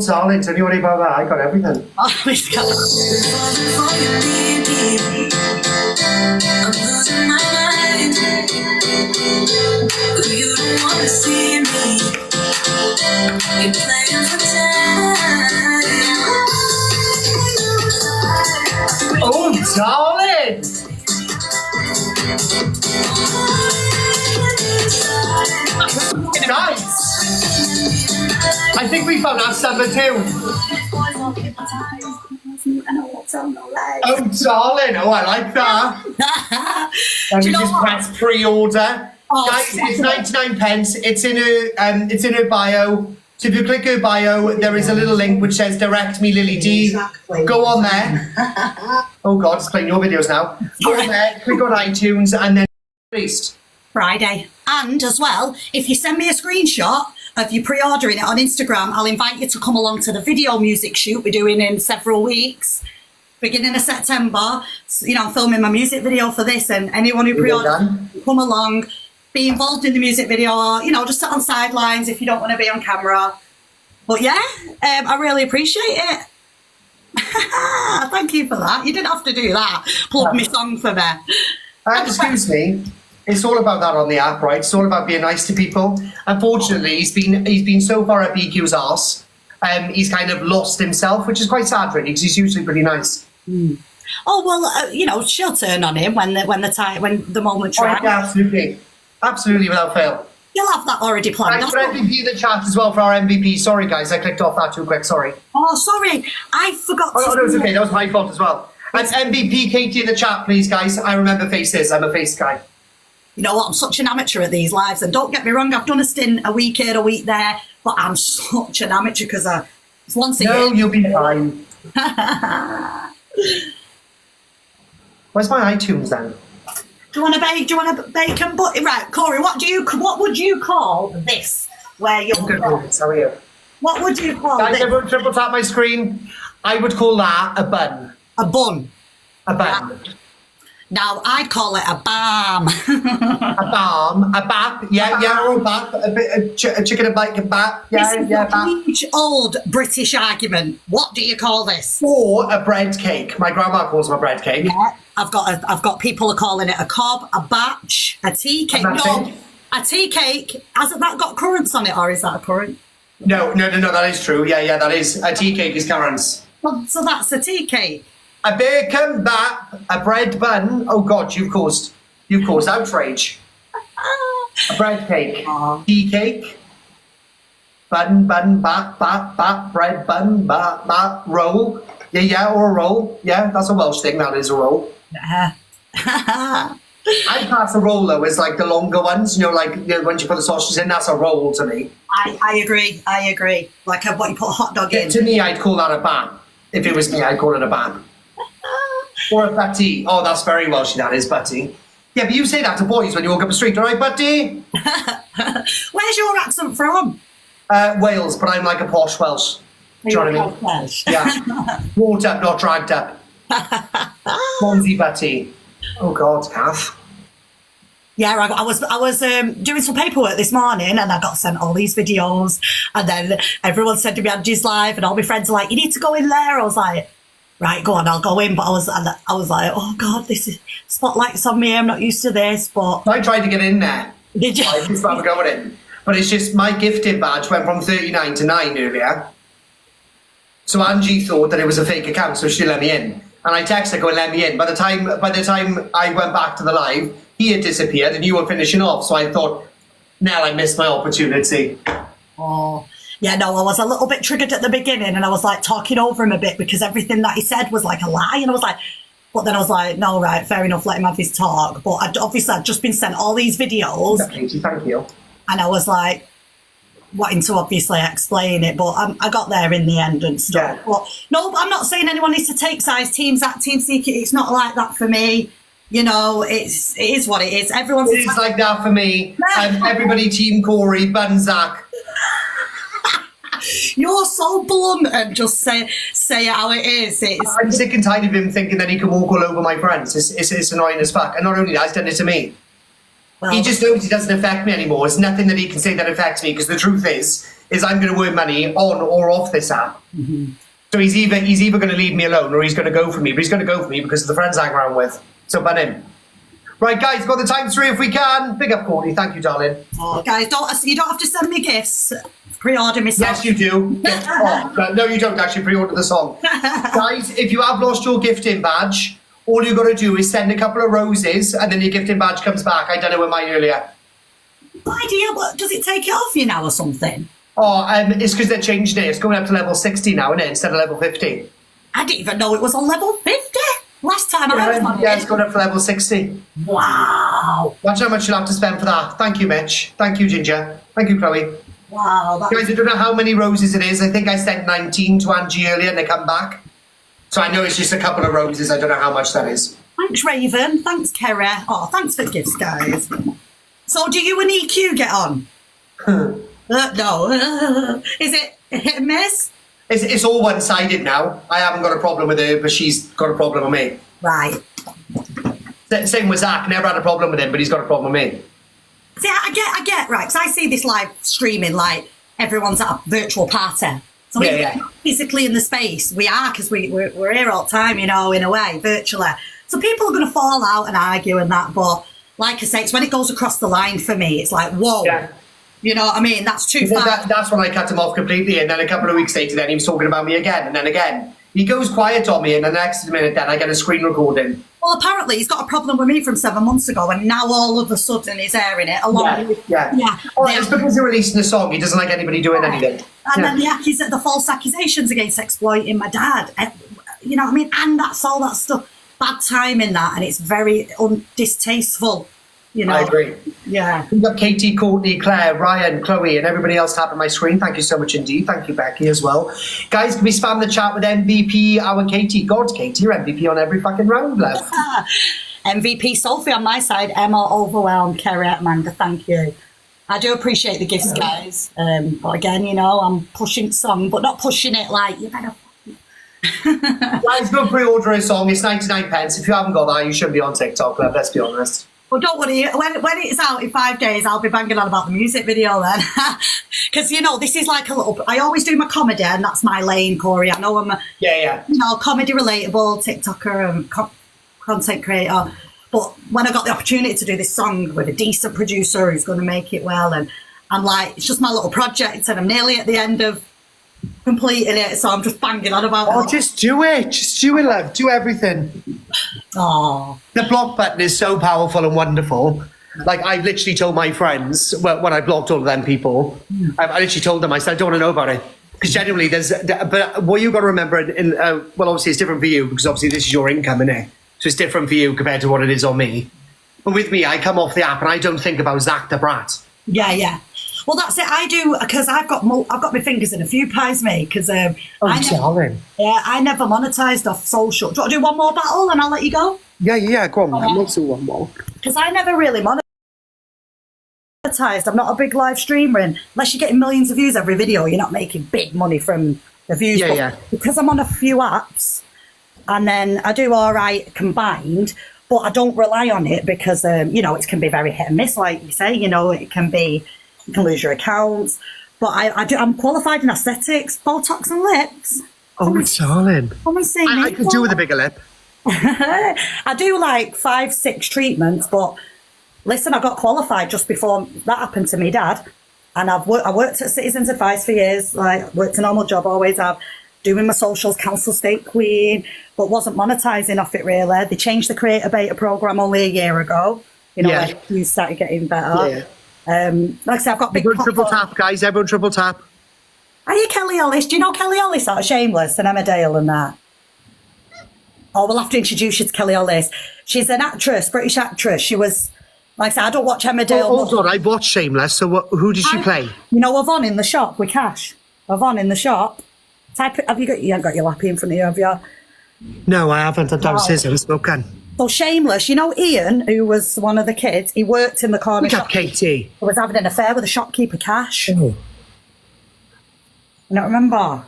Darling, don't you worry about that. I got everything. Oh, he's got I'm losing my mind. You don't wanna see me. You're playing for time. Oh, darling! Nice! I think we found our number 2. Oh, darling! Oh, I like that. Let me just press pre-order. Oh, guys, it's 99 pence. It's in her bio. So if you click her bio, there is a little link which says "Direct me, Lily D." Go on there. Oh God, it's playing your videos now. Go on there, click on iTunes, and then released Friday. And as well, if you send me a screenshot of you pre-ordering it on Instagram, I'll invite you to come along to the video music shoot we're doing in several weeks, beginning of September. So, you know, I'm filming my music video for this, and anyone who pre-orders, come along, be involved in the music video, or, you know, just sit on sidelines if you don't want to be on camera. But yeah, I really appreciate it. Thank you for that. You didn't have to do that. Plug my song for me. Excuse me. It's all about that on the app, right? It's all about being nice to people. Unfortunately, he's been so far up BQ's arse. He's kind of lost himself, which is quite sad, really, because he's usually pretty nice. Mm. Oh well, you know, she'll turn on him when the moment Oh, tries. yeah, absolutely, without fail. You'll have that already planned. Thanks for MVP in the chat as well for our MVP. Sorry, guys, I clicked off that too quick. Sorry. Oh, sorry, I forgot. Oh, no, it's okay. That was my fault as well. And MVP Katie in the chat, please, guys. I remember faces. I'm a face guy. You know what? I'm such an amateur at these lives, and don't get me wrong, I've done a stint, a week here, a week there, but I'm such an amateur because it's once a year. No, you'll be fine. Where's my iTunes then? Do you want a bacon butty? Right, Corie, what would you call this? Where you're Good morning. How are you? What would you call Guys, this? everyone triple tap my screen. I would call that a bun. A bun. A bun. Now, I'd call it a balm. A balm. A bap. Yeah, or a bap. A chicken and bacon bap. This is Yeah, a bap. huge old British argument. What do you call this? Or a bread cake. My grandma calls them a bread cake. Yeah, I've got people are calling it a cob, a batch, a tea cake. No, a tea cake. Hasn't that got currants on it, or is that a currant? No, that is true. Yeah, that is. A tea cake is currants. Well, so that's a tea cake. A bacon bap, a bread bun. Oh God, you've caused outrage. A bread cake, tea cake, bun, bap, bread bun, bap, roll. Yeah, or a roll. Yeah, that's a Welsh thing. That is a roll. I class a roll though as like the longer ones. You know, like once you put the sausages in, that's a roll to me. I agree. Like what you put a hot dog in. To me, I'd call that a bap. If it was me, I'd call it a bap. Or a butty. Oh, that's very Welsh, that is, butty. Yeah, but you say that to boys when you walk up the street, all right, butty? Where's your accent from? Wales, but I'm like a posh Welsh. Do you know what I mean? Welsh. Yeah. Walked up, not dragged up. Swansea butty. Oh, God, Kath. Yeah, I was doing some paperwork this morning, and I got sent all these videos, and then everyone said to me, Angie's live, and all my friends are like, you need to go in there. I was like, right, go on, I'll go in. But I was like, oh God, this is spotlight's on me. I'm not used to this. But I tried to get in there. Did you? I just rather going in. But it's just my gifted badge went from 39 to 9 earlier. So Angie thought that it was a fake account, so she let me in. And I texted her going, let me in. By the time I went back to the live, he had disappeared and you were finishing off. So I thought, now I missed my opportunity. Oh. Yeah, no, I was a little bit triggered at the beginning, and I was like talking over him a bit because everything that he said was like a lie, and I was like, but then I was like, no, right, fair enough, let him have his talk. But I'd just been sent all these videos. Thank you. And I was like, wanting to obviously explain it, but I got there in the end and stuff. Yeah. But no, I'm not saying anyone needs to take sides. Teams at Team Secret, it's not like that for me. You know, it is what it is. Everyone's. It's like that for me. Everybody, Team Corie, Bunzac. You're so blunt and just say it how it is. I'm sick and tired of him thinking that he can walk all over my friends. It's annoying as fuck. And not only that, he's done it to me. Well, he just knows he doesn't affect me anymore. There's nothing that he can say that affects me, because the truth is, is I'm going to earn money on or off this app. So he's either going to leave me alone or he's going to go for me. But he's going to go for me because of the friends I hang around with. So ban him. Right, guys, got the time through if we can. Big up, Courtney. Thank you, darling. Oh, guys, you don't have to send me gifts. Pre-order myself. Yes, you do. No, you don't actually pre-order the song. Guys, if you have lost your gifting badge, all you got to do is send a couple of roses and then your gifting badge comes back. I done it with mine earlier. Idea, what does it take it off you now or something? Oh, it's because they changed it. It's going up to level 60 now, isn't it, instead of level 50. I didn't even know it was on level 50. Last time I was on Yeah, it's going up to level 60. Wow. Watch how much you'll have to spend for that. Thank you, Mitch. Thank you, Ginger. Thank you, Chloe. Wow. Guys, I don't know how many roses it is. I think I sent 19 to Angie earlier and they come back. So I know it's just a couple of roses. I don't know how much that is. Thanks, Raven. Thanks, Kerry. Oh, thanks for the gifts, guys. So do you and EQ get on? No. Is it hit and miss? It's all one-sided now. I haven't got a problem with her, but she's got a problem with me. Right. Same with Zach. Never had a problem with him, but he's got a problem with me. See, I get, right, because I see this live streaming like everyone's at a virtual party. So we're physically in the space. We are, because we're here all the time, you know, in a way, virtually. So people are going to fall out and argue and that, but like I say, it's when it goes across the line for me, it's like, whoa. Yeah. You know what I mean? That's too far. That's when I cut him off completely, and then a couple of weeks later, then he was talking about me again, and then again. He goes quiet on me, and the next minute, then I get a screen recording. Well, apparently he's got a problem with me from 7 months ago, and now all of a sudden he's airing it along with... Yeah. Oh, it's because you're releasing a song. He doesn't like anybody doing anything. And then the false accusations against exploiting my dad. You know what I mean? And that's all that stuff. Bad timing, that, and it's very distasteful. You know? I agree. Yeah. We've got Katie, Courtney, Claire, Ryan, Chloe, and everybody else tapping my screen. Thank you so much indeed. Thank you, Becky, as well. Guys, can we spam the chat with MVP, our Katie? God, Katie, you're MVP on every fucking round, love. MVP Sophie on my side. Emma, overwhelmed. Kerry, Amanda, thank you. I do appreciate the gifts, guys. But again, you know, I'm pushing song, but not pushing it like, you better... Guys, go pre-order a song. It's 99 pence. If you haven't got that, you shouldn't be on TikTok, love. Let's be honest. Well, don't worry. When it's out in 5 days, I'll be banging on about the music video then. Because, you know, this is like a little... I always do my comedy, and that's my lane, Corie. I know I'm a, you know, comedy relatable TikToker and content creator. But when I got the opportunity to do this song with a decent producer who's going to make it well, and I'm like, it's just my little project, and I'm nearly at the end of completing it, so I'm just banging on about it. Oh, just do it. Just do it, love. Do everything. Oh. The block button is so powerful and wonderful. Like, I've literally told my friends, when I blocked all of them people, I literally told them, I said, I don't want to know about it. Because generally, but what you've got to remember, well, obviously it's different for you, because obviously this is your income, innit? So it's different for you compared to what it is on me. But with me, I come off the app and I don't think about Zach the Brat. Yeah. Well, that's it. I do, because I've got my fingers in a few pies, mate. Because I never monetized off social. Do you want to do one more battle and I'll let you go? Yeah. Go on, let's do one more. Because I never really monetized. I'm not a big live streamer, and unless you're getting millions of views every video, you're not making big money from the views. Yeah. Because I'm on a few apps, and then I do all right combined. But I don't rely on it because you know, it can be very hit and miss, like you say. You know, it can be. You can lose your accounts. But I'm qualified in aesthetics, Botox and lips. Oh, darling. Come and see me. I could do with a bigger lip. I do like 5-6 treatments, but listen, I got qualified just before that happened to me, Dad. And I worked at Citizens Advice for years, like worked a normal job, always have, doing my socials, council state queen, but wasn't monetizing off it really. They changed the creator beta program only a year ago. You know, when you started getting better. Yeah. Like I said, I've got big... Everyone triple tap, guys. Everyone triple tap. Are you Kelly Hollis? Do you know Kelly Hollis out of Shameless and Emma Dale and that? Oh, we'll have to introduce you to Kelly Hollis. She's an actress, British actress. She was... Like I said, I don't watch Emma Dale. Oh, hold on. I watched Shameless. So who did she play? You know Yvonne in the shop with Cash? Yvonne in the shop. You haven't got your lappy in front of you, have you? No, I haven't. I'm downstairs. I'm smoking. So Shameless, you know Ian, who was one of the kids, he worked in the corner shop. Katie. He was having an affair with the shopkeeper, Cash. Oh. You don't remember?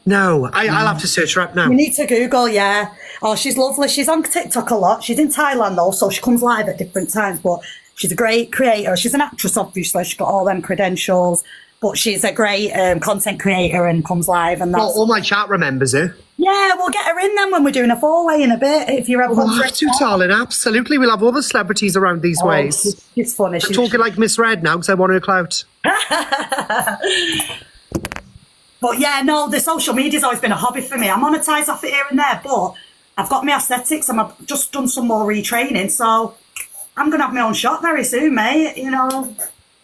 No, I'll have to search her up now. You need to Google, yeah. Oh, she's lovely. She's on TikTok a lot. She's in Thailand though, so she comes live at different times, but she's a great creator. She's an actress, obviously. She's got all them credentials. but she's a great content creator and comes live and that's... Well, all my chat remembers her. Yeah, we'll get her in then when we're doing a four-way in a bit, if you're ever... We'll have to, darling, absolutely. We'll have all the celebrities around these ways. She's funny. I'm talking like Miss Red now because I want her clout. But yeah, no, the social media's always been a hobby for me. I monetise off it here and there, but I've got my aesthetics and I've just done some more retraining, so I'm going to have my own shop very soon, mate, you know.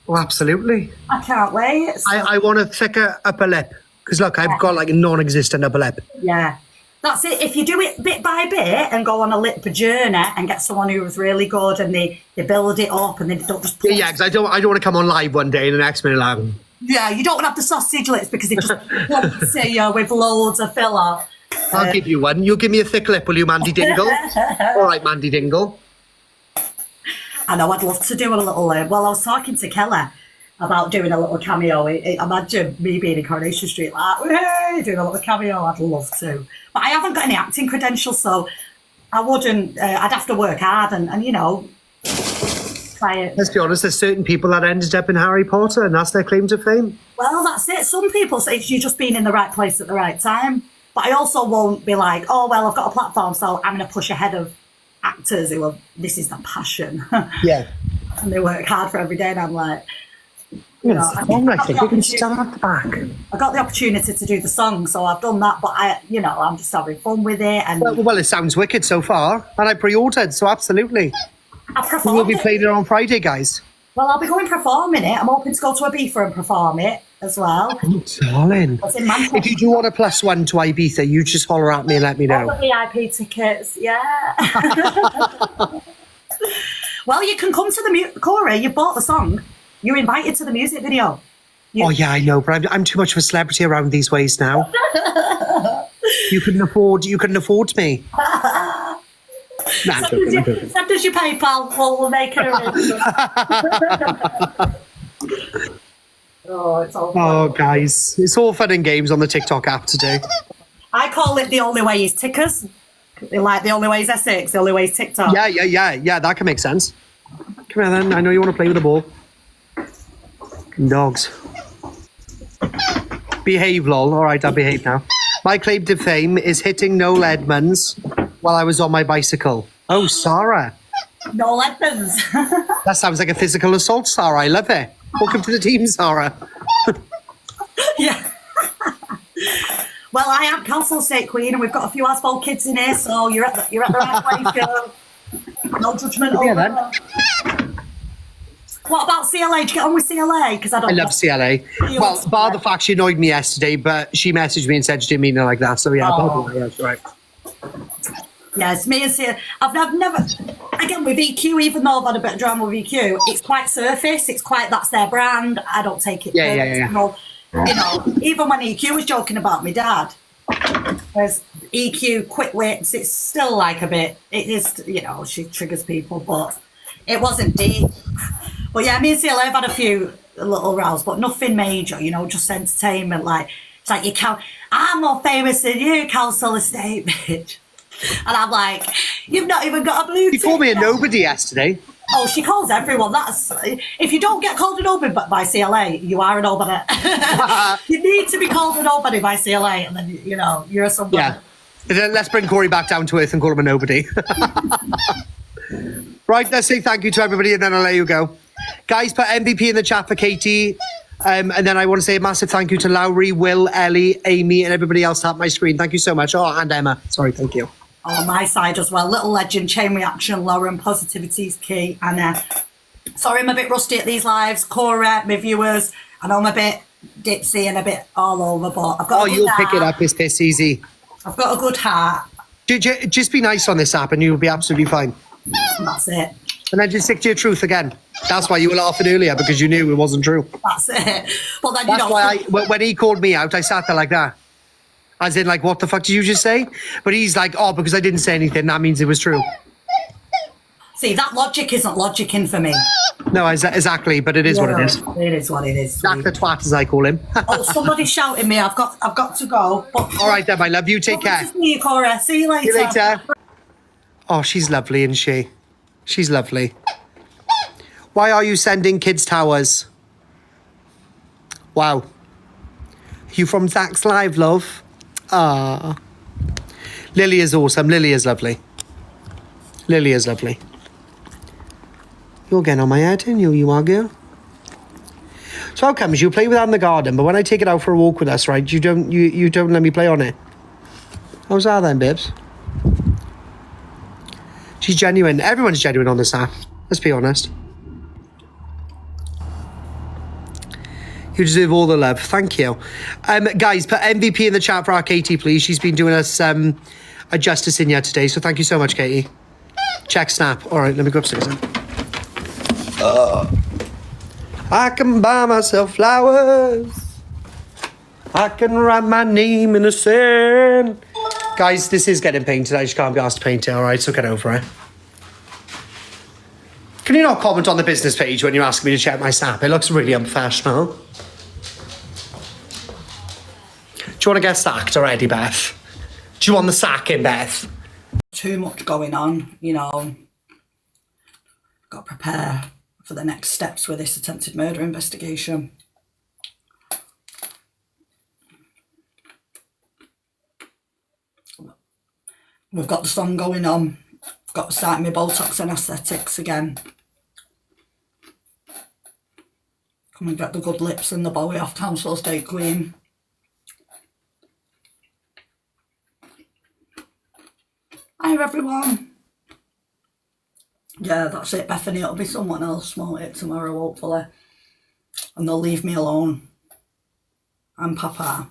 Oh, absolutely. I can't wait. I want a thicker upper lip because, look, I've got like a non-existent upper lip. Yeah. That's it. If you do it bit by bit and go on a lip journey and get someone who's really good and they build it up and they don't just... Yeah, because I don't want to come on live one day and the next minute like... Yeah, you don't want to have the sausage lips because they just want to see you with loads of filler. I'll give you one. You'll give me a thick lip, will you, Mandy Dingle? All right, Mandy Dingle. I know, I'd love to do a little... well, I was talking to Kelly about doing a little cameo. Imagine me being in Coronation Street like, hey, doing a little cameo. I'd love to. But I haven't got any acting credentials, so I wouldn't... I'd have to work hard and you know, try it. Let's be honest, there's certain people that ended up in Harry Potter and that's their claim to fame. Well, that's it. Some people say you're just being in the right place at the right time. But I also won't be like, oh, well, I've got a platform, so I'm going to push ahead of actors who are, this is their passion. Yeah. And they work hard for every day, and I'm like... You know, I think we can stand at the back. I got the opportunity to do the song, so I've done that, but I'm just having fun with it. And well, it sounds wicked so far, and I pre-ordered, so absolutely. We will be playing it on Friday, guys. Well, I'll be going performing it. I'm hoping to go to Ibiza and perform it as well. Oh, darling. It's in Manchester. If you do want a +1 to Ibiza, you just holler at me and let me know. All the VIP tickets, yeah. Well, you can come to the Corie, you bought the song. You're invited to the music video. Oh yeah, I know, but I'm too much of a celebrity around these ways now. You couldn't afford me. Nah, send us your PayPal, we'll make it arrangement. Oh, it's all fun. Oh, guys, it's all fun and games on the TikTok app today. I call it the only way is tickers. Like the only way is Essex, the only way is TikTok. Yeah, that can make sense. Come here then, I know you want to play with the ball. Dogs. Behave, lol. All right, I'll behave now. My claim to fame is hitting Noel Edmonds while I was on my bicycle. Oh, Sarah. Noel Edmonds. That sounds like a physical assault, Sarah. I love it. Welcome to the team, Sarah. Yeah. Well, I am Council State Queen, and we've got a few asphalt kids in here, so you're at the right place, girl. No judgment. Yeah, then. What about CLA? Did you get on with CLA? Because I love CLA. Well, bar the fact she annoyed me yesterday, but she messaged me and said she didn't mean it like that. So yeah, that's right. Yeah, it's me and CLA. I've never, again, with EQ, even though I've had a bit of drama with EQ, it's quite surface. It's quite, that's their brand. I don't take it personal. You know, even when EQ was joking about my dad, there's EQ, quick wits, it's still like a bit, it is, you know, she triggers people, but it wasn't deep. But yeah, me and CLA have had a few little rows, but nothing major, you know, just entertainment. Like, it's like, I'm more famous than you, Council Estate, bitch. And I'm like, you've not even got a blue tick. You called me a nobody yesterday. Oh, she calls everyone. That's, if you don't get called a nobody by CLA, you are a nobody. You need to be called a nobody by CLA, and then, you know, you're somebody. Yeah. Let's bring Corie back down to earth and call him a nobody. Right, let's say thank you to everybody and then I'll let you go. Guys, put MVP in the chat for Katie. And then I want to say a massive thank you to Lowry, Will, Ellie, Amy, and everybody else at my screen. Thank you so much. Oh, and Emma. Sorry, thank you. On my side as well. Little legend, chain reaction, Lauren, positivity is key. And sorry, I'm a bit rusty at these lives. Cora, my viewers, I know I'm a bit dipsy and a bit all over, but I've got a good you'll heart. pick it up. It's piss easy. I've got a good heart. Just be nice on this app and you'll be absolutely fine. That's it. And then just stick to your truth again. That's why you were laughing earlier, because you knew it wasn't true. That's it. But then, that's why when he called me out, I sat there like that. As in, like, what the fuck did you just say? But he's like, oh, because I didn't say anything, that means it was true. See, that logic isn't logicking for me. No, exactly, but it is what it is. It is what it is. Jack the twat, as I call him. Oh, somebody's shouting me. I've got to go. But, all right, then, my love. You take care. See you, Cora. See you later. See you later. Oh, she's lovely, isn't she? She's lovely. Why are you sending kids towers? Wow. You from Zach's Live, love? Ah. Lily is awesome. Lily is lovely. Lily is lovely. You're getting on my head, aren't you? You are, girl. So how comes you play with that in the garden, but when I take it out for a walk with us, right, you don't let me play on it? How's that then, babes? She's genuine. Everyone's genuine on this app. Let's be honest. You deserve all the love. Thank you. Guys, put MVP in the chat for our Katie, please. She's been doing us a justice in here today, so thank you so much, Katie. Check Snap. All right, let me go upstairs then. I can buy myself flowers. I can write my name in the sand. Guys, this is getting painted. I just can't be asked to paint it, all right? So get over it. Can you not comment on the business page when you're asking me to check my Snap? It looks really unprofessional. Do you want to get sacked already, Beth? Do you want the sacking, Beth? Too much going on, you know. Got to prepare for the next steps with this attempted murder investigation. We've got the sun going on. I've got to start my Botox and aesthetics again. Come and get the good lips and the bowie off Council Estate Queen. Hi everyone. Yeah, that's it, Bethany. It'll be someone else, won't it, tomorrow, hopefully. And they'll leave me alone. And Papa.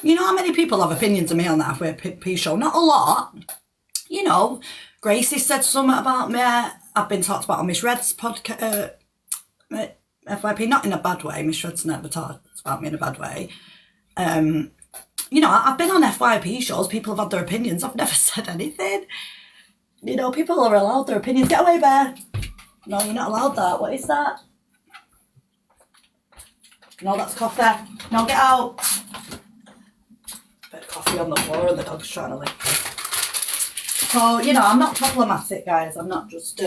You know how many people have opinions of me on that FYP show? Not a lot. You know, Gracie said something about me. I've been talked about on Miss Red's podcast. FYP, not in a bad way. Miss Red's never talked about me in a bad way. You know, I've been on FYP shows. People have had their opinions. I've never said anything. You know, people are allowed their opinions. Get away, Bear. No, you're not allowed that. What is that? No, that's coffee. No, get out. Bit of coffee on the floor and the dog's trying to lick. So, you know, I'm not problematic, guys. I'm not just,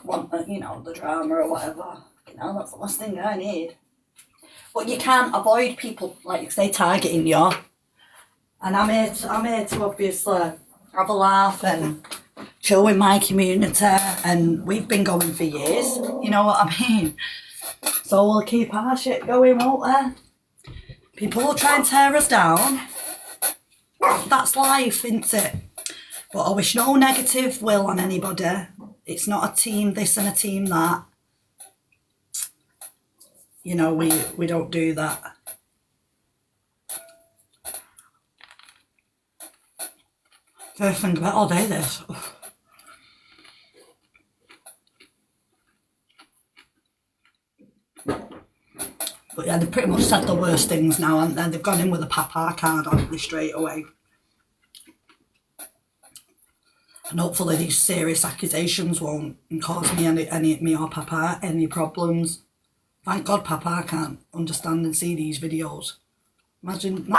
want, you know, the drama or whatever. You know, that's the last thing I need. But you can't avoid people, like, say, targeting you. And I'm here to obviously have a laugh and chill with my community. And we've been going for years. You know what I mean? So we'll keep our shit going, won't we? People will try and tear us down. That's life, isn't it? But I wish no negative will on anybody. It's not a team this and a team that. You know, we don't do that. First thing about all day, this. But yeah, they've pretty much said the worst things now, and then they've gone in with a Papa card on me straight away. And hopefully these serious accusations won't cause me me or Papa any problems. Thank God Papa can't understand and see these videos. Imagine. No.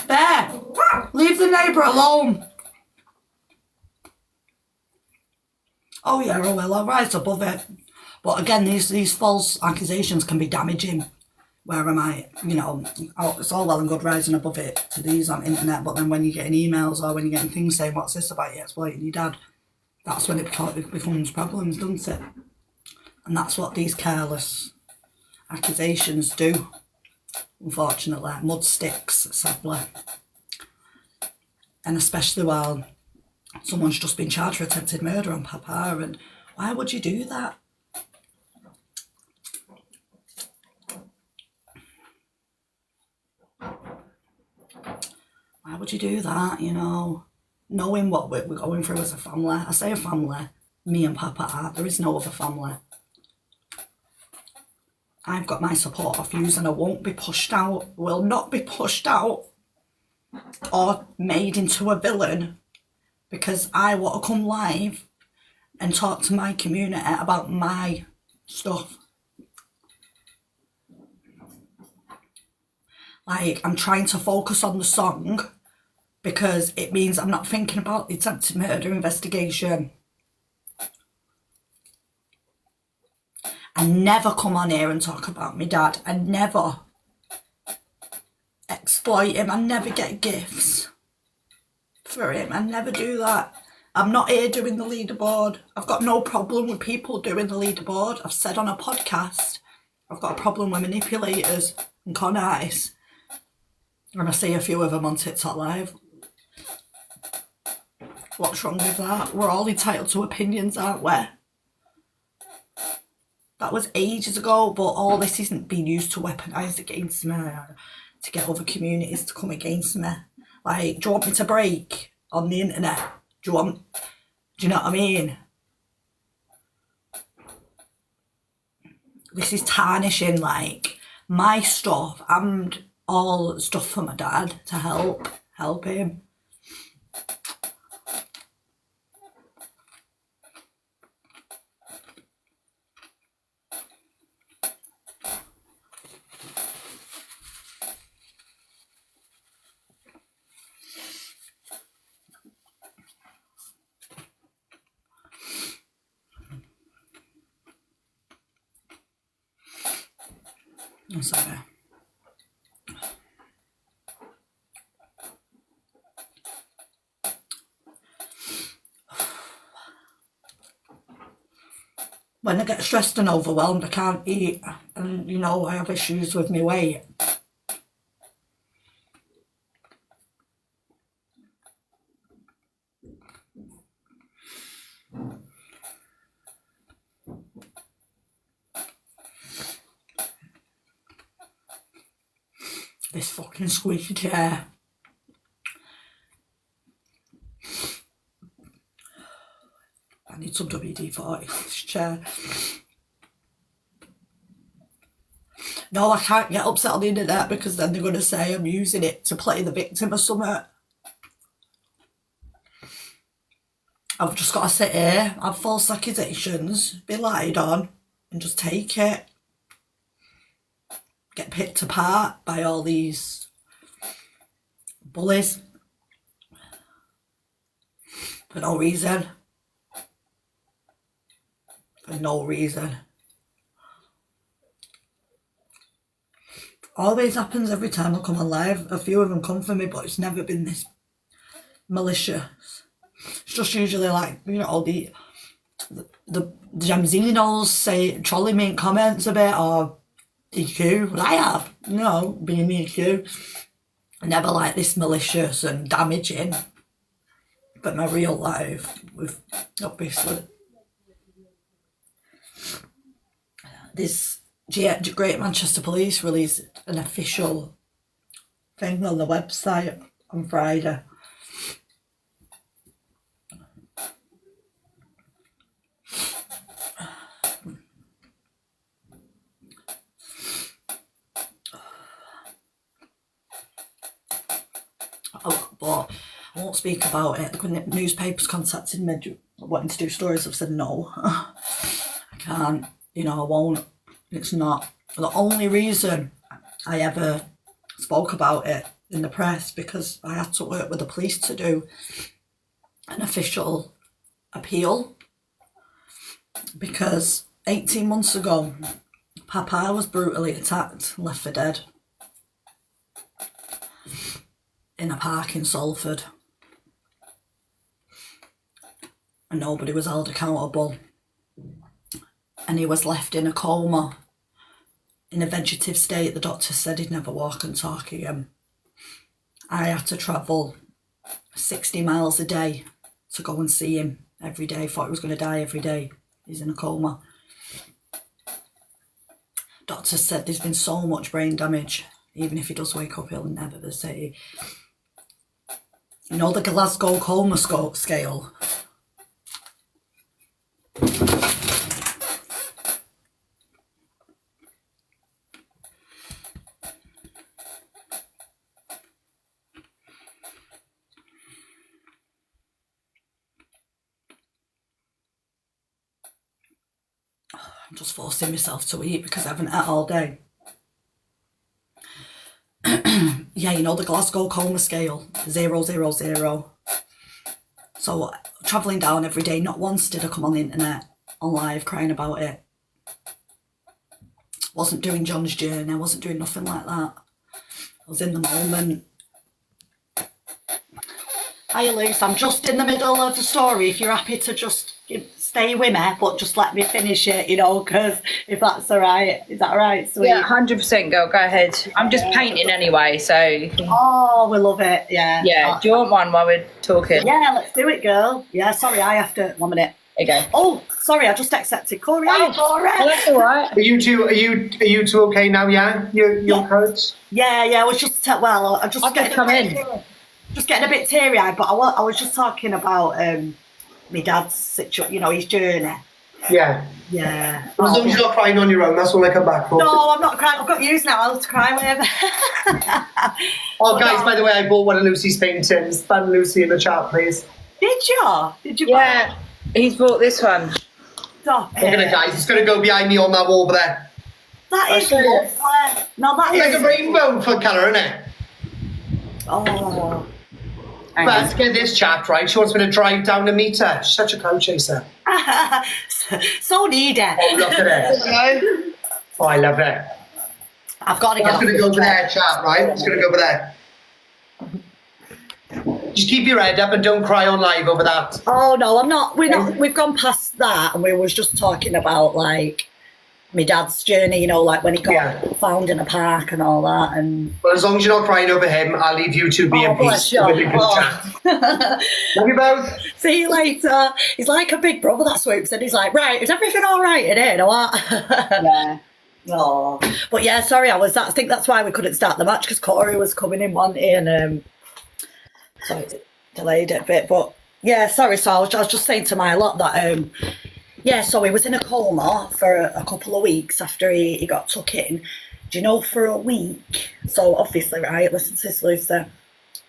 Bear, leave the neighbour alone. Oh yeah, oh well, I'll rise above it. But again, these false accusations can be damaging. Where am I? You know, it's all well and good rising above it to these on internet, but then when you're getting emails or when you're getting things saying, what's this about you exploiting your dad? That's when it becomes problems, doesn't it? And that's what these careless accusations do, unfortunately. Mud sticks, sadly. And especially while someone's just been charged for attempted murder on Papa, and why would you do that? Why would you do that, you know? Knowing what we're going through as a family. I say a family, me and Papa are. There is no other family. I've got my support of yous and I won't be pushed out, will not be pushed out or made into a villain because I want to come live and talk to my community about my stuff. Like, I'm trying to focus on the song because it means I'm not thinking about the attempted murder investigation. I never come on here and talk about my dad. I never exploit him. I never get gifts for him. I never do that. I'm not here doing the leaderboard. I've got no problem with people doing the leaderboard. I've said on a podcast, I've got a problem with manipulators and con artists. And I see a few of them on TikTok Live. What's wrong with that? We're all entitled to opinions, aren't we? That was ages ago, but all this isn't being used to weaponise against me, to get other communities to come against me. Like, do you want me to break on the internet? Do you know what I mean? This is tarnishing, like, my stuff and all stuff for my dad to help him. I'm sorry. When I get stressed and overwhelmed, I can't eat. And, you know, I have issues with my weight. This fucking squeaky chair. I need some WD-40 for this chair. No, I can't get upset on the internet because then they're going to say I'm using it to play the victim or something. I've just got to sit here, have false accusations, be lied on, and just take it. Get picked apart by all these bullies for no reason. For no reason. Always happens every time I come on live. A few of them come for me, but it's never been this malicious. It's just usually like, you know, the Jamzinos say, trolling me in comments a bit, or DQ. I have, you know, being DQ. Never like this malicious and damaging. But my real life, with obviously this Great Manchester Police released an official thing on the website on Friday. Oh, but I won't speak about it. When the newspapers contacted me wanting to do stories, I've said no. I can't, you know, I won't. It's not the only reason I ever spoke about it in the press, because I had to work with the police to do an official appeal, because 18 months ago Papa was brutally attacked and left for dead in a park in Salford, and nobody was held accountable, and he was left in a coma in a vegetative state. The doctor said he'd never walk and talk again. I had to travel 60 miles a day to go and see him every day. Thought he was going to die every day. He's in a coma. Doctor said there's been so much brain damage. Even if he does wake up, he'll never be the same. You know the Glasgow coma scale? I'm just forcing myself to eat because I haven't ate all day. yeah, you know, the Glasgow coma scale, 0, 0, 0. So travelling down every day, not once did I come on the internet, on live, crying about it. Wasn't doing John's journey, I wasn't doing nothing like that. I was in the moment. Hiya, Luce, I'm just in the middle of the story. If you're happy to just stay with me, but just let me finish it, you know, because if that's all right. Is that all right, sweet? Yeah, 100%, girl. Go ahead. I'm just painting anyway, so you can... Oh, we love it, yeah. Yeah, do you want one while we're talking? Yeah, let's do it, girl. Yeah, sorry, I have to... 1 minute. There you go. Oh, sorry, I just accepted. Corie, Oh, Corie. well, that's all right. Are you two okay now? Yeah, your codes. Yeah, I was just... Well, I just I'll just come in. Just getting a bit teary-eyed, but I was just talking about my dad's situation, you know, his journey. Yeah. Yeah. As long as you're not crying on your own, that's all I come back for. No, I'm not crying. I've got yous now. I'll cry with. Oh, guys, by the way, I bought one of Lucy's paintings. Ban Lucy in the chat, please. Did you? Did you? Yeah, he's bought this one. Stop Look at it, it. guys. It's going to go behind me on that wall over there. That is I'll show you. lovely. No, that It's like is... a rainbow for colour, isn't it? Oh. Hang But on. let's get this chat right. She wants me to drive down to meet her. She's such a cow chaser. So needy. Oh, look at it. Oh, I love it. I've got to get That's off going to this go over chat. there, chat, right? It's going to go over there. Just keep your head up and don't cry on live over that. Oh no, I'm not. We're not. We've gone past that, and we was just talking about like my dad's journey. You know, like when he got found in a park and all that. And Well, as long as you're not crying over him, I'll leave you two be in bless peace. you. With a good Oh. chat. Love you both. See you later. He's like a big brother that swoops in. He's like, right, is everything all right in here? You know what? Yeah. Oh, but yeah, sorry, I think that's why we couldn't start the match because Corie was coming in wanting, so it delayed it a bit. But yeah, sorry, so I was just saying to my lot that yeah, so he was in a coma for a couple of weeks after he got took in. Do you know, for a week? So obviously, right, listen to this, Lucy.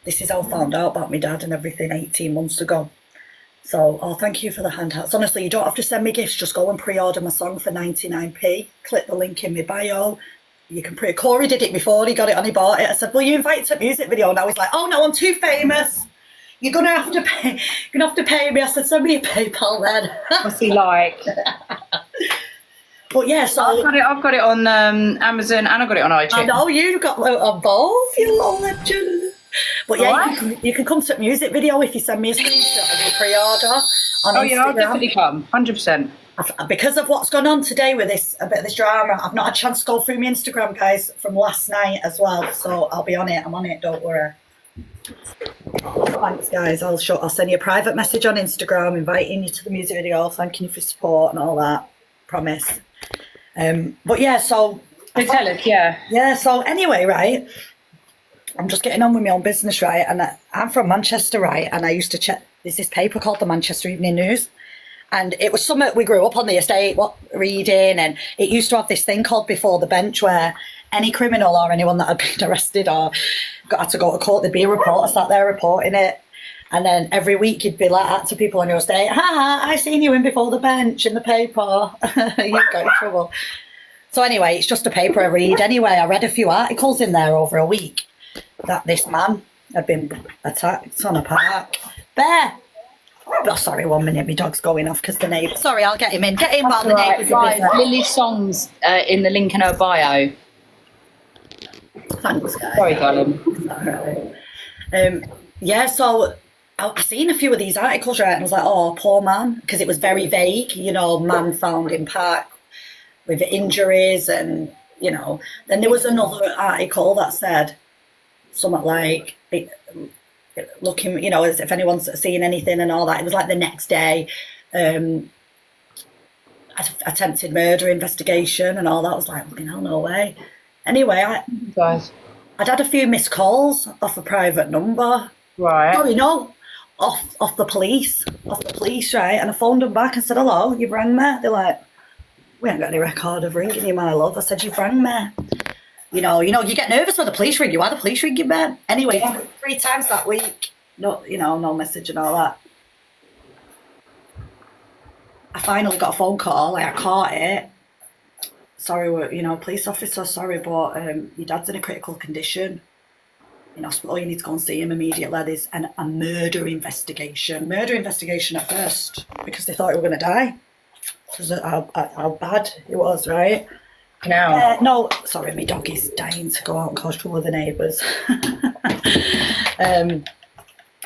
This is how I found out about my dad and everything 18 months ago. So, oh, thank you for the handouts. Honestly, you don't have to send me gifts. Just go and pre-order my song for 99p. Click the link in my bio. You can Corie did it before. He got it and he bought it. I said, "Will you invite to a music video?" Now he's like, "Oh no, I'm too famous. You're gonna have to pay. You're gonna have to pay me." I said, "Send me a PayPal then." What's he like? But yeah, so I've got it on Amazon and I've got it on iTunes. I know you've got on both, you little legend. But yeah, Alright. you can come to a music video if you send me a screenshot of your pre-order on Oh, yeah, I'll Instagram. definitely come. 100%. Because of what's gone on today with a bit of this drama, I've not had a chance to go through my Instagram, guys, from last night as well. So I'll be on it. I'm on it. Don't worry. Thanks, guys. I'll send you a private message on Instagram, inviting you to the music video, thanking you for support and all that. Promise. But yeah, so Metallic, yeah. yeah. So anyway, right. I'm just getting on with my own business, right? And I'm from Manchester, right? And I used to check. There's this paper called the Manchester Evening News. And it was something we grew up on the estate, reading, and it used to have this thing called Before the Bench where any criminal or anyone that had been arrested or had to go to court, there'd be a reporter sat there reporting it. And then every week you'd be like that to people on your estate, I seen you in Before the Bench in the paper. You'd go in trouble. So anyway, it's just a paper I read. Anyway, I read a few articles in there over a week that this man had been attacked on a park. Bear! Oh, sorry, 1 minute, my dog's going off because the neighbour... Sorry, I'll get him in. Get in while the neighbours are Right, busy. Lily's song's in the link in her bio. Thanks, guys. Sorry, darling. Yeah, so I seen a few of these articles, right, and I was like, oh, poor man, because it was very vague, you know, man found in park with injuries and, you know. Then there was another article that said something like... looking, you know, as if anyone's seen anything and all that. It was like the next day, attempted murder investigation and all that. I was like, fucking hell, no way. Anyway, Guys. I'd had a few missed calls off a private number. Right. Sorry, no, off the police, right? And I phoned them back and said, hello, you've rang me? They're like, we ain't got any record of ringing you, my love. I said, you've rang me. You know, you get nervous when the police ring you. Why the police ring you, man? Anyway, 3 times that week, no, you know, no message and all that. I finally got a phone call. I caught it. Sorry, you know, police officer. Sorry, but your dad's in a critical condition. in hospital. You need to go and see him immediately. There's a murder investigation. Murder investigation at first, because they thought he was going to die. Because how bad it was, right? No. No, sorry, my dog is dying to go out and cause trouble with the neighbours.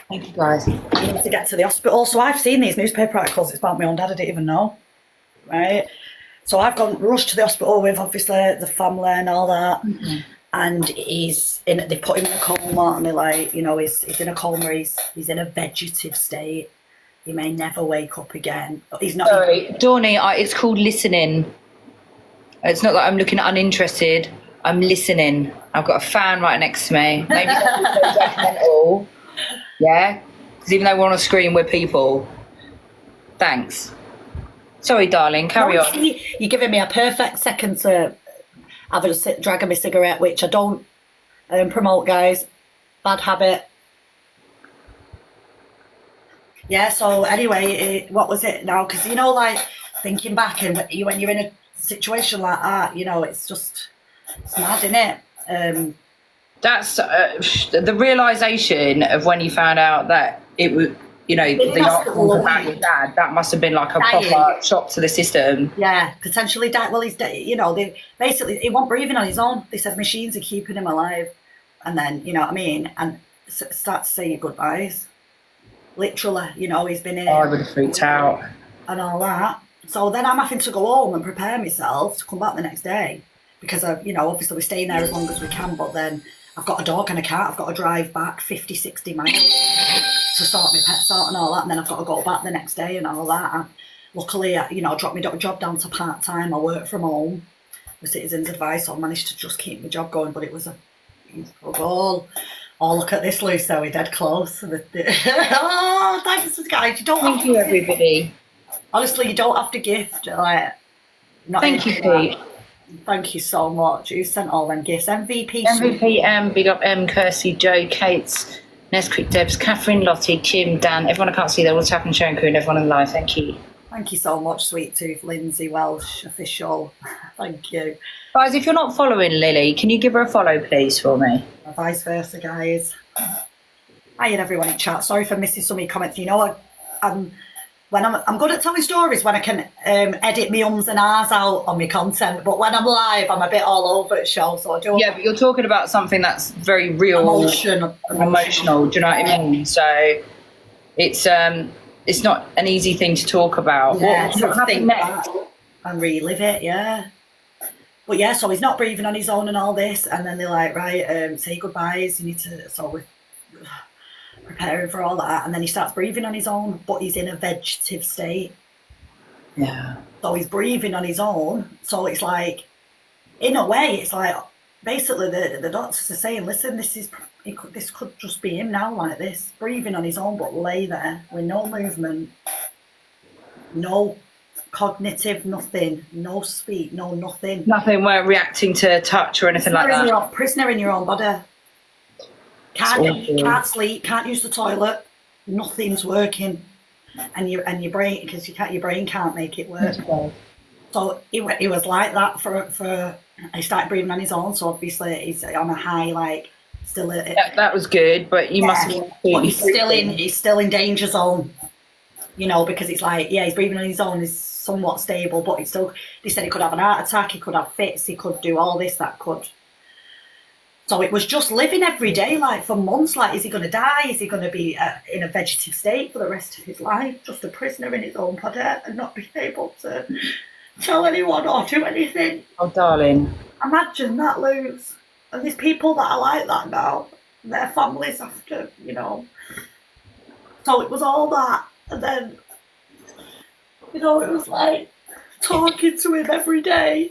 Thank you, guys. I need to get to the hospital. So I've seen these newspaper articles. It's about my own dad. I didn't even know, right? So I've gone rushed to the hospital with obviously the family and all that. Mm-hmm. And they put him in a coma, and they're like, you know, he's in a coma. He's in a vegetative state. He may never wake up again. But he's not. Sorry, Dawny, it's called listening. It's not that I'm looking uninterested. I'm listening. I've got a fan right next to me. Maybe that's so judgmental. Yeah? Because even though we're on a screen, we're people. Thanks. Sorry, darling, carry on. You're giving me a perfect second to have a drag of my cigarette, which I don't promote, guys. Bad habit. Yeah, so anyway, what was it now? Because, you know, like, thinking back, and when you're in a situation like that, you know, it's mad, innit? That's the realisation of when you found out that it was, you know, the article about your dad, that must have been like a proper shock to the system. Yeah, potentially died. Well, you know, he wasn't breathing on his own. They said machines are keeping him alive. And then, you know what I mean? And start to say your goodbyes. Literally, you know, he's been in. I would have freaked out. And all that. So then I'm having to go home and prepare myself to come back the next day. Because, you know, obviously we're staying there as long as we can, but then I've got a dog and a cat. I've got to drive back 50, 60 miles to sort my pets out and all that. And then I've got to go back the next day and all that. And luckily, you know, I dropped my job down to part-time. I work from home with Citizens Advice. So I managed to just keep my job going. But it was a goal. Oh, look at this, Lucy. We're dead close. Oh, thanks, guys. Thank you, everybody. Honestly, you don't have to gift. Like, thank you, Pete. Thank you so much. You sent all them gifts. MVP. MVP M, big up M, Kirsty, Joe, Kate's, Nesquik, Debs, Catherine, Lottie, Kim, Dan, everyone I can't see there, what's happening, Sharon Crew, and everyone in live. Thank you. Thank you so much, Sweet Tooth, Lindsay Welsh, official. Thank you. Guys, if you're not following Lily, can you give her a follow, please, for me? Vice versa, guys. Hi, and everyone in chat. Sorry for missing some of your comments. You know, I'm good at telling stories when I can edit my ums and ahs out on my content, but when I'm live, I'm a bit all over the show. So I do. Yeah, but you're talking about something that's very real, emotional. Do you know what I mean? So it's not an easy thing to talk about. Yeah, what happened next? And relive it. Yeah. But yeah, so he's not breathing on his own and all this, and then they're like, right, say goodbyes. You need to. So we're preparing for all that, and then he starts breathing on his own, but he's in a vegetative state. Yeah. So he's breathing on his own. So it's like, in a way, it's like basically the doctors are saying, listen, this could just be him now, like this, breathing on his own, but lay there with no movement, no cognitive, nothing, no speech, no nothing. Nothing. Weren't reacting to touch or anything like that. Prisoner in your own body. Can't sleep, can't use the toilet, nothing's working, and your brain, because your brain can't make it work. So he was like that for he started breathing on his own. So obviously he's on a high, like still. That was good, but you must. But he's still in danger zone, you know, because it's like, yeah, he's breathing on his own, he's somewhat stable, but it's still. They said he could have an heart attack, he could have fits, he could do all this, that could. So it was just living every day, like for months, like, is he going to die? Is he going to be in a vegetative state for the rest of his life? Just a prisoner in his own body and not being able to tell anyone or do anything. Oh, darling. Imagine that, Luz. And there's people that are like that now. Their families after, you know. So it was all that. And then, you know, it was like talking to him every day.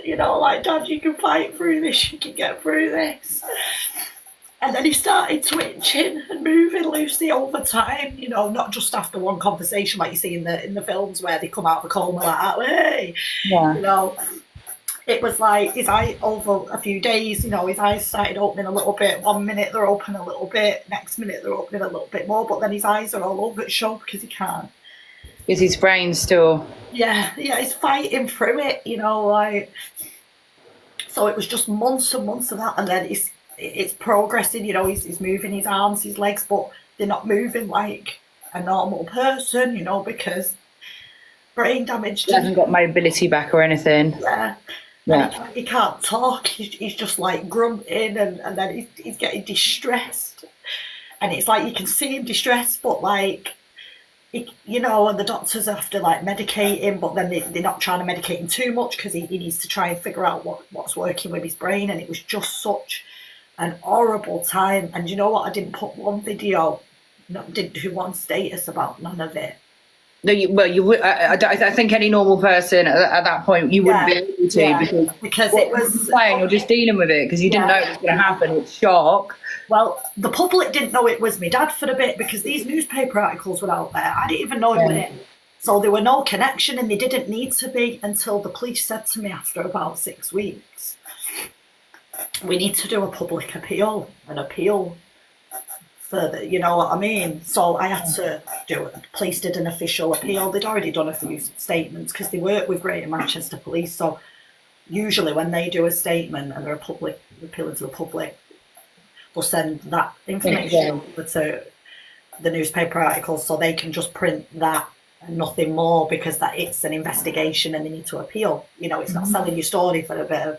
You know, like, Dad, you can fight through this, you can get through this. And then he started twitching and moving loosely over time, you know, not just after one conversation like you see in the films where they come out of the coma like that, hey. Yeah. You know, it was like his eye over a few days, you know, his eyes started opening a little bit. 1 minute they're open a little bit, next minute they're opening a little bit more, but then his eyes are all over the show because he can't. Is his brain still? Yeah, he's fighting through it, you know, like. So it was just months and months of that, and then it's progressing, you know, he's moving his arms, his legs, but they're not moving like a normal person, you know, because brain damage. He hasn't got mobility back or anything. Yeah. Yeah. And he can't talk. He's just like grunting, and then he's getting distressed. And it's like you can see him distressed, but like, you know, and the doctors have to like medicate him, but then they're not trying to medicate him too much because he needs to try and figure out what's working with his brain. And it was just such an horrible time. And you know what? I didn't put one video, didn't do one status about none of it. No, you would. I think any normal person at that point you wouldn't be able to because it was playing. You're just dealing with it because you didn't know it was going to happen. It's shock. Well, the public didn't know it was my dad for a bit because these newspaper articles were out there. I didn't even know it was him. So there were no connection, and they didn't need to be until the police said to me after about 6 weeks, "We need to do a public appeal, an appeal." Further, you know what I mean? So I had to do it. The police did an official appeal. They'd already done a few statements because they work with Greater Manchester Police. So usually when they do a statement and they're appealing to the public, they'll send that information over to the newspaper articles so they can just print that and nothing more, because that it's an investigation and they need to appeal. You know, it's not selling your story for a bit of,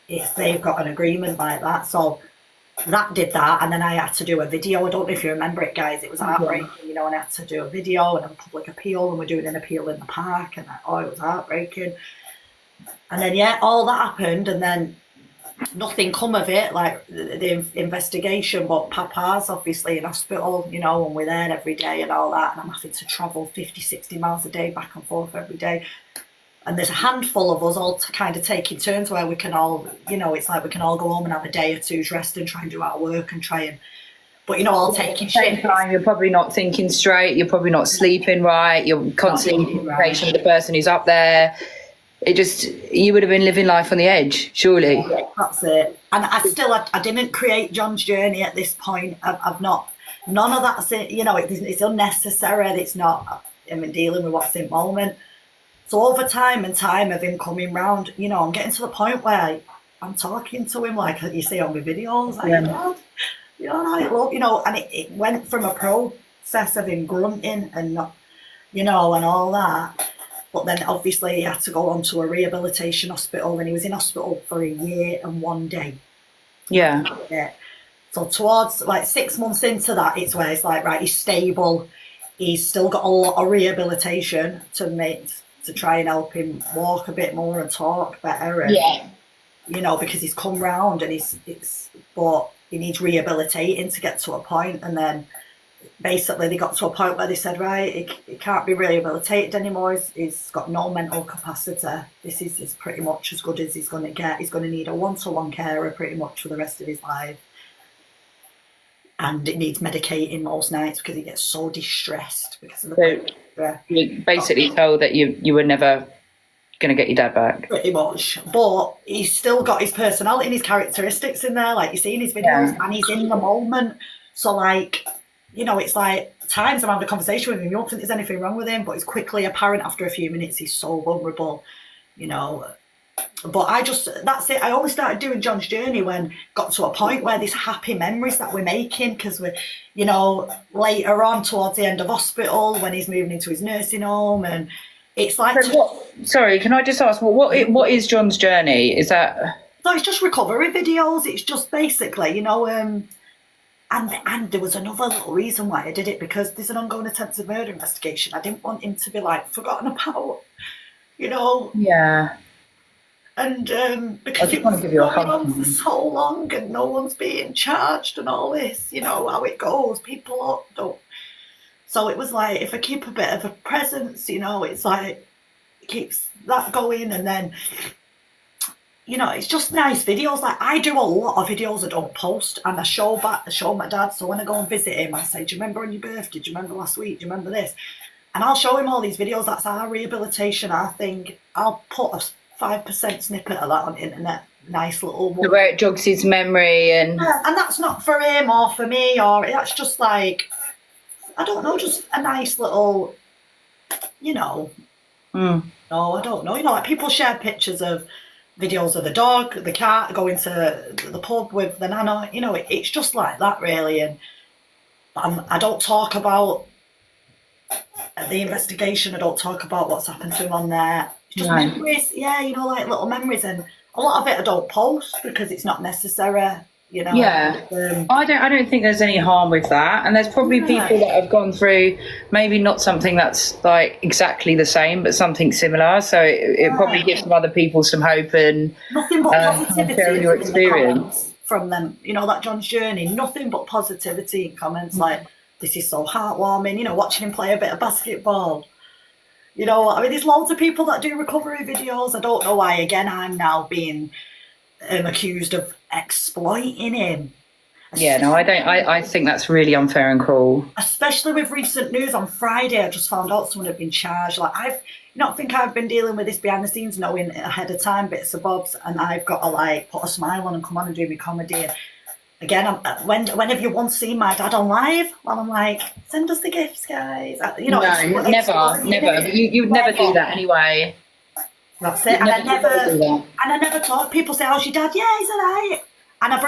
if they've got an agreement like that. So that did that, and then I had to do a video. I don't know if you remember it, guys. It was heartbreaking, you know, and I had to do a video and a public appeal, and we're doing an appeal in the park, and it was heartbreaking. And then all that happened, and then nothing come of it, like the investigation. But Papa's obviously in hospital, you know, and we're there every day and all that, and I'm having to travel 50-60 miles a day back and forth every day. And there's a handful of us all to kind of taking turns where we can all, you know, it's like we can all go home and have a day or two's rest and try and do our work and try and, but you know, all taking shit. You're probably not thinking straight. You're probably not sleeping right. You're constantly in communication with the person who's up there. It just, you would have been living life on the edge, surely. Yeah, that's it. And I didn't create John's journey at this point. I've not, none of that's it. You know, it's unnecessary. It's not, I mean, dealing with what's in the moment. So over time and time of him coming round, you know, I'm getting to the point where I'm talking to him like you see on my videos, like, you know, and it went from a process of him grunting and not, you know, and all that. But then obviously he had to go on to a rehabilitation hospital, and he was in hospital for 1 year and 1 day. Yeah. So towards like 6 months into that, it's where it's like, right, he's stable. He's still got a lot of rehabilitation to try and help him walk a bit more and talk better. And, you know, because he's come round and but he needs rehabilitating to get to a point. And then basically they got to a point where they said, right, he can't be rehabilitated anymore. He's got no mental capacity. This is pretty much as good as he's going to get. He's going to need a one-to-one carer pretty much for the rest of his life. And it needs medicating most nights because he gets so distressed because of the you basically told that you were never going to get your dad back. Pretty much. But he's still got his personality and his characteristics in there, like you see in his videos, and he's in the moment. So, like, you know, it's like times I'm having a conversation with him, you don't think there's anything wrong with him, but it's quickly apparent after a few minutes he's so vulnerable, you know. But that's it. I only started doing John's journey when got to a point where these happy memories that we're making, because we're, you know, later on towards the end of hospital when he's moving into his nursing home, and it's like. Sorry, can I just ask, what is John's journey? Is that? No, it's just recovery videos. It's just basically, you know, and there was another little reason why I did it, because there's an ongoing attempted murder investigation. I didn't want him to be like forgotten about, you know. Yeah. And because it was going on for so long and no one's being charged and all this, you know how it goes, people don't. So it was like, if I keep a bit of a presence, you know, it's like, it keeps that going. And then, you know, it's just nice videos. Like, I do a lot of videos I don't post, and I show my dad. So when I go and visit him, I say, do you remember on your birthday? Do you remember last week? Do you remember this? And I'll show him all these videos. That's our rehabilitation, our thing. I'll put a 5% snippet of that on the internet. Nice little one. Where it jogs his memory and that's not for him or for me, or that's just like, I don't know, just a nice little, you know. No, I don't know. You know, like people share pictures of videos of the dog, the cat, going to the pub with the nana. You know, it's just like that, really. And I don't talk about the investigation. I don't talk about what's happened to him on there. Just memories, yeah, you know, like little memories. And a lot of it I don't post because it's not necessary. You know, I don't think there's any harm with that, and there's probably people that have gone through maybe not something that's like exactly the same, but something similar. So it probably gives some other people some hope and nothing but positivity sharing your experience from them. You know, that John's journey, nothing but positivity in comments like, "This is so heartwarming." You know, watching him play a bit of basketball. You know, I mean, there's loads of people that do recovery videos. I don't know why. Again, I'm now being accused of exploiting him. Yeah, no, I don't. I think that's really unfair and cruel. Especially with recent news on Friday, I just found out someone had been charged. Like, I don't think I've been dealing with this behind the scenes, knowing ahead of time bits of bobs, and I've got to like put a smile on and come on and do my comedy. And again, when have you once seen my dad on live? Well, I'm like, send us the gifts, guys. You know, no, never. You would never do that anyway. That's it. And I never talk. People say, "How's your dad?" "Yeah, he's alright." And I've